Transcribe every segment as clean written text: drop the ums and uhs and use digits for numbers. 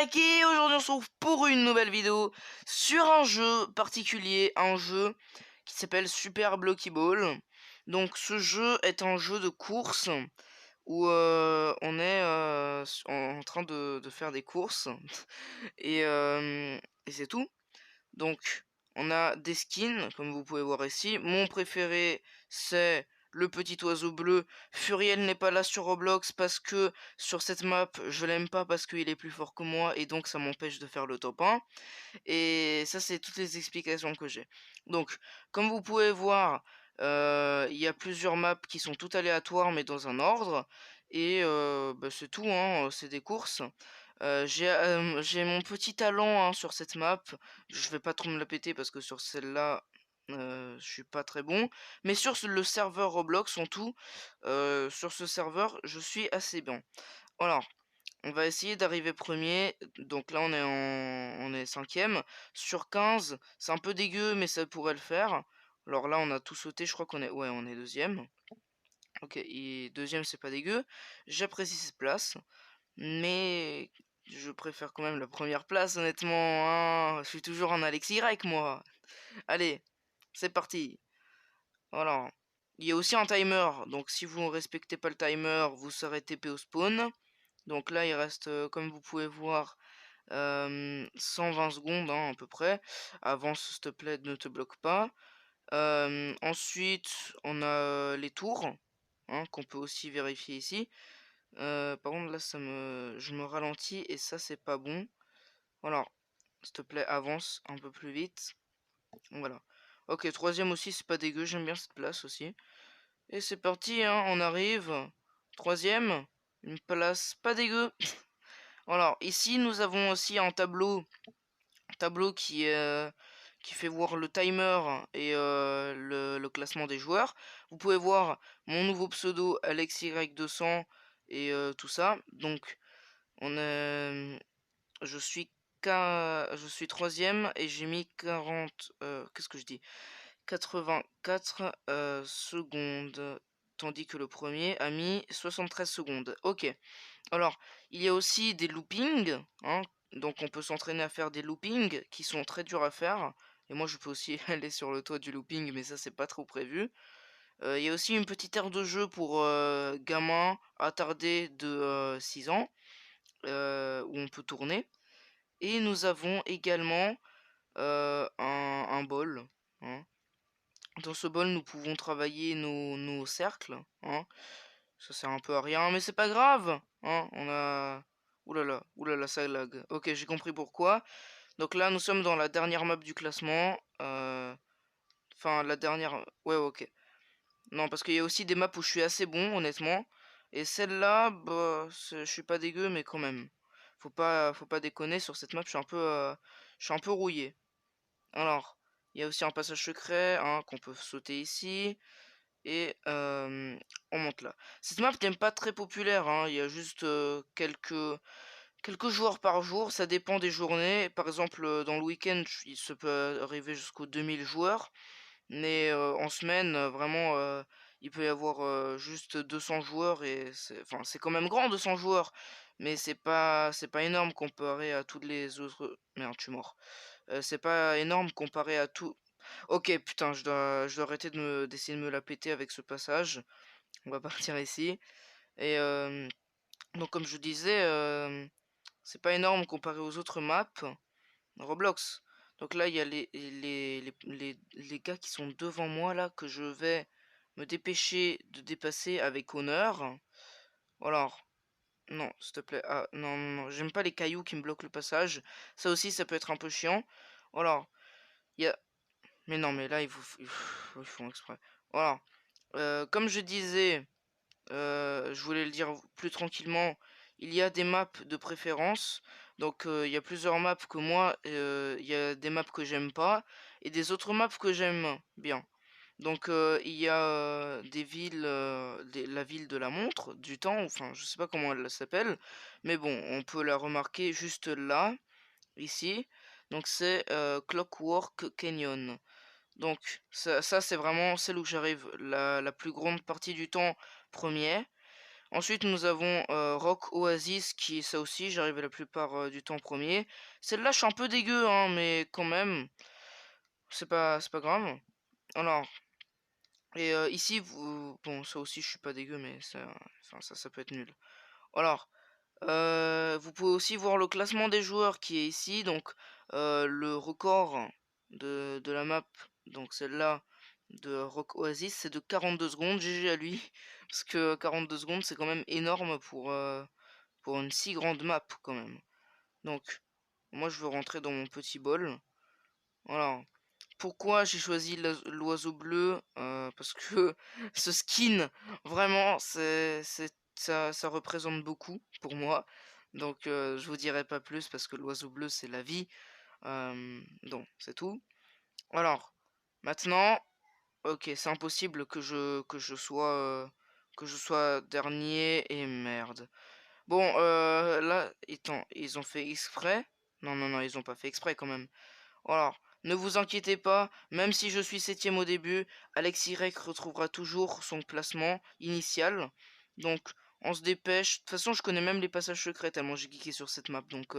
Mike et aujourd'hui on se retrouve pour une nouvelle vidéo sur un jeu particulier, un jeu qui s'appelle Super Blocky Ball. Donc ce jeu est un jeu de course où on est en train de faire des courses et c'est tout. Donc on a des skins comme vous pouvez voir ici. Mon préféré c'est le petit oiseau bleu. Furiel n'est pas là sur Roblox parce que sur cette map je l'aime pas parce qu'il est plus fort que moi et donc ça m'empêche de faire le top 1. Et ça c'est toutes les explications que j'ai. Donc comme vous pouvez voir il y a plusieurs maps qui sont toutes aléatoires mais dans un ordre. Et c'est tout, hein, c'est des courses. J'ai mon petit talent, hein, sur cette map. Je vais pas trop me la péter parce que sur celle-là, je suis pas très bon. Mais sur le serveur Roblox en tout, sur ce serveur, je suis assez bien. Alors, on va essayer d'arriver premier. Donc là, on est cinquième. Sur 15, c'est un peu dégueu, mais ça pourrait le faire. Alors là, on a tout sauté. Je crois qu'on est, ouais, on est deuxième. Ok, et deuxième, c'est pas dégueu. J'apprécie cette place. Mais je préfère quand même la première place, honnêtement, hein. Je suis toujours en Alex Y, moi. Allez, c'est parti. Voilà. Il y a aussi un timer, donc si vous ne respectez pas le timer, vous serez TP au spawn. Donc là, il reste, comme vous pouvez voir, 120 secondes, hein, à peu près. Avance, s'il te plaît, ne te bloque pas. Ensuite, on a les tours, hein, qu'on peut aussi vérifier ici. Par contre là je me ralentis et ça c'est pas bon. Voilà, s'il te plaît avance un peu plus vite. Voilà. Ok, troisième aussi c'est pas dégueu, j'aime bien cette place aussi. Et c'est parti, hein, on arrive. Troisième, une place pas dégueu. Alors ici nous avons aussi un tableau qui fait voir le timer et le classement des joueurs. Vous pouvez voir mon nouveau pseudo AlexY200 et tout ça. Donc on est, je suis troisième et j'ai mis 40, qu'est-ce que je dis, 84 secondes, tandis que le premier a mis 73 secondes. Ok. Alors, il y a aussi des loopings, hein, donc on peut s'entraîner à faire des loopings qui sont très durs à faire. Et moi, je peux aussi aller sur le toit du looping, mais ça, c'est pas trop prévu. Il y a aussi une petite aire de jeu pour gamins attardés de 6 ans, où on peut tourner. Et nous avons également un bol, hein. Dans ce bol, nous pouvons travailler nos cercles, hein. Ça sert un peu à rien, mais c'est pas grave, hein. On a... Ouh là, ça lag. Ok, j'ai compris pourquoi. Donc là, nous sommes dans la dernière map du classement. Enfin, la dernière... Ouais, ok. Non, parce qu'il y a aussi des maps où je suis assez bon, honnêtement. Et celle-là, bah, je suis pas dégueu, mais quand même. Faut pas déconner, sur cette map, je suis un peu rouillé. Alors, il y a aussi un passage secret, hein, qu'on peut sauter ici. Et on monte là. Cette map n'est pas très populaire, hein. Il y a juste quelques joueurs par jour, ça dépend des journées. Par exemple, dans le week-end, il se peut arriver jusqu'aux 2000 joueurs. Mais en semaine, vraiment, il peut y avoir juste 200 joueurs et enfin, c'est quand même grand 200 joueurs, mais c'est pas énorme comparé à toutes les autres. Merde, je suis mort. C'est pas énorme comparé à tout. Ok, putain, je dois arrêter d'essayer de me la péter avec ce passage. On va partir ici. Et donc, comme je disais, c'est pas énorme comparé aux autres maps Roblox. Donc là, il y a les gars qui sont devant moi, là, que je vais me dépêcher de dépasser avec honneur. Alors, non, s'il te plaît. Ah, non, non, non, j'aime pas les cailloux qui me bloquent le passage. Ça aussi, ça peut être un peu chiant. Alors, il y a... Mais non, mais là, ils font exprès. Voilà. Comme je disais, je voulais le dire plus tranquillement, il y a des maps de préférence. Donc il y a plusieurs maps que moi, il y a des maps que j'aime pas et des autres maps que j'aime bien. Donc il y a des villes, la ville de la montre, du temps, enfin je sais pas comment elle s'appelle, mais bon, on peut la remarquer juste là, ici. Donc c'est Clockwork Canyon. Donc ça c'est vraiment celle où j'arrive la plus grande partie du temps premier. Ensuite, nous avons Rock Oasis qui, ça aussi, j'arrive la plupart du temps premier. Celle-là, je suis un peu dégueu, hein, mais quand même, c'est pas grave. Alors, et ici, bon, ça aussi, je suis pas dégueu, mais enfin, ça peut être nul. Alors, vous pouvez aussi voir le classement des joueurs qui est ici. Donc, le record de la map, donc celle-là de Rock Oasis, c'est de 42 secondes. GG à lui, parce que 42 secondes, c'est quand même énorme pour une si grande map quand même. Donc, moi, je veux rentrer dans mon petit bol. Voilà. Pourquoi j'ai choisi l'oiseau bleu? Parce que ce skin, vraiment, ça représente beaucoup pour moi. Donc je vous dirai pas plus parce que l'oiseau bleu c'est la vie. Donc c'est tout. Alors, maintenant, ok, c'est impossible que je sois dernier et merde. Bon, là, ils ont fait exprès. Non, non, non, ils ont pas fait exprès quand même. Alors, ne vous inquiétez pas, même si je suis septième au début, Alex Y retrouvera toujours son classement initial. Donc, on se dépêche. De toute façon, je connais même les passages secrets tellement j'ai geeké sur cette map. Donc,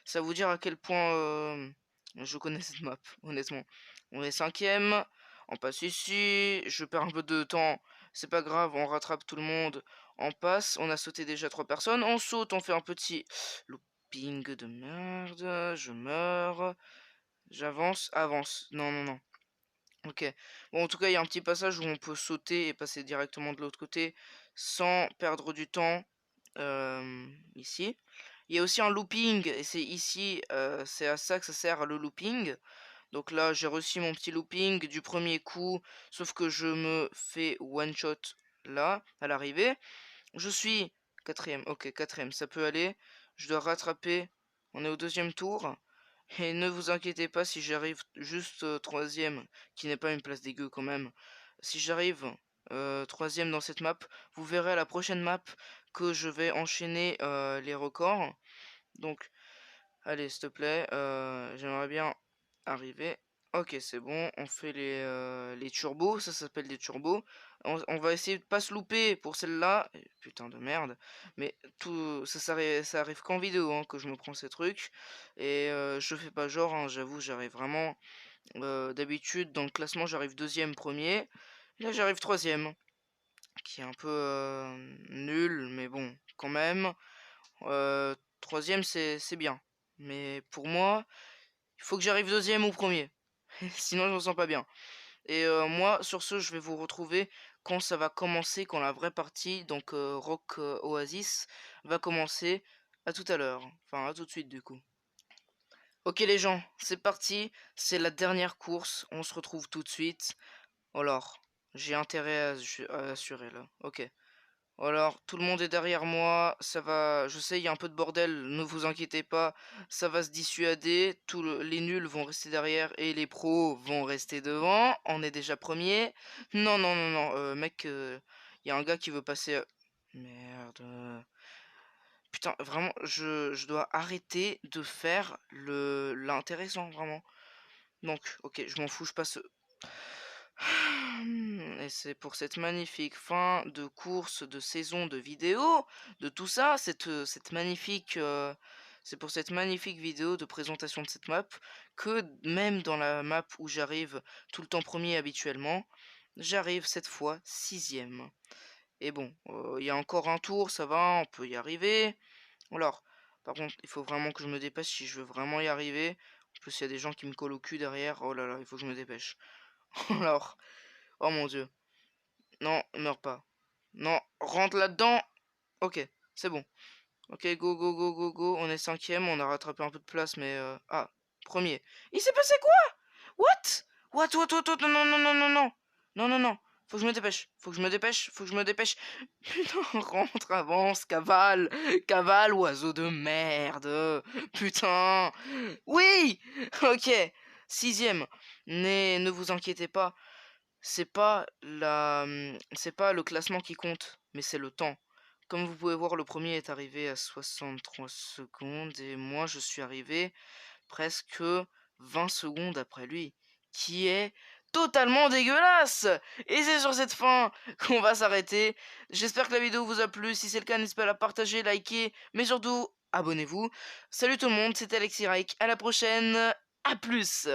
ça vous dire à quel point je connais cette map, honnêtement. On est cinquième, on passe ici, je perds un peu de temps. C'est pas grave, on rattrape tout le monde. On passe, on a sauté déjà 3 personnes. On saute, on fait un petit looping de merde. Je meurs. J'avance, avance. Non, non, non. Ok. Bon, en tout cas, il y a un petit passage où on peut sauter et passer directement de l'autre côté sans perdre du temps. Ici. Il y a aussi un looping, et c'est ici, c'est à ça que ça sert le looping. Donc là, j'ai reçu mon petit looping du premier coup, sauf que je me fais one shot là, à l'arrivée. Je suis quatrième, ok, quatrième, ça peut aller. Je dois rattraper. On est au deuxième tour. Et ne vous inquiétez pas si j'arrive juste troisième, qui n'est pas une place dégueu quand même. Si j'arrive troisième dans cette map, vous verrez à la prochaine map que je vais enchaîner les records. Donc, allez, s'il te plaît, j'aimerais bien arriver. Ok, c'est bon, on fait les turbos, ça s'appelle des turbos. On va essayer de pas se louper pour celle-là. Putain de merde. Mais tout ça arrive qu'en vidéo hein, que je me prends ces trucs. Et je fais pas genre, hein, j'avoue, j'arrive vraiment. D'habitude, dans le classement, j'arrive deuxième, premier. Là, j'arrive troisième, qui est un peu nul, mais bon, quand même. Troisième, c'est bien. Mais pour moi, il faut que j'arrive deuxième ou premier. Sinon, je me sens pas bien. Et moi, sur ce, je vais vous retrouver quand ça va commencer, quand la vraie partie, donc Rock Oasis, va commencer. À tout à l'heure. Enfin, à tout de suite, du coup. Ok, les gens, c'est parti. C'est la dernière course. On se retrouve tout de suite. Alors, j'ai intérêt à assurer là. Ok. Alors, tout le monde est derrière moi, ça va, je sais, il y a un peu de bordel, ne vous inquiétez pas, ça va se dissuader, les nuls vont rester derrière et les pros vont rester devant, on est déjà premier. Non, non, non, non, mec, il y a un gars qui veut passer... Merde. Putain, vraiment, je dois arrêter de faire l'intéressant, vraiment. Donc, ok, je m'en fous, je passe... Et c'est pour cette magnifique fin de course, de saison, de vidéo, de tout ça, cette magnifique, c'est pour cette magnifique vidéo de présentation de cette map que même dans la map où j'arrive tout le temps premier habituellement, j'arrive cette fois sixième. Et bon, il y a encore un tour, ça va, on peut y arriver. Alors, par contre, il faut vraiment que je me dépêche si je veux vraiment y arriver. En plus, il y a des gens qui me collent au cul derrière. Oh là là, il faut que je me dépêche. Alors, oh mon dieu. Non, meurs pas. Non, rentre là-dedans. Ok, c'est bon. Ok, go, go, go, go, go. On est cinquième, on a rattrapé un peu de place, mais... Ah, premier. Il s'est passé quoi? What? What? Non, non, non, non, non, non. Non, non, non. Faut que je me dépêche. Faut que je me dépêche. Faut que je me dépêche. Putain, rentre, avance, cavale. Cavale, oiseau de merde. Putain. Oui. Ok. Sixième. Ne vous inquiétez pas. C'est pas le classement qui compte, mais c'est le temps. Comme vous pouvez voir, le premier est arrivé à 63 secondes et moi je suis arrivé presque 20 secondes après lui, qui est totalement dégueulasse. Et c'est sur cette fin qu'on va s'arrêter. J'espère que la vidéo vous a plu. Si c'est le cas, n'hésitez pas à la partager, liker, mais surtout, abonnez-vous. Salut tout le monde, c'était Alexis Reich. À la prochaine. À plus.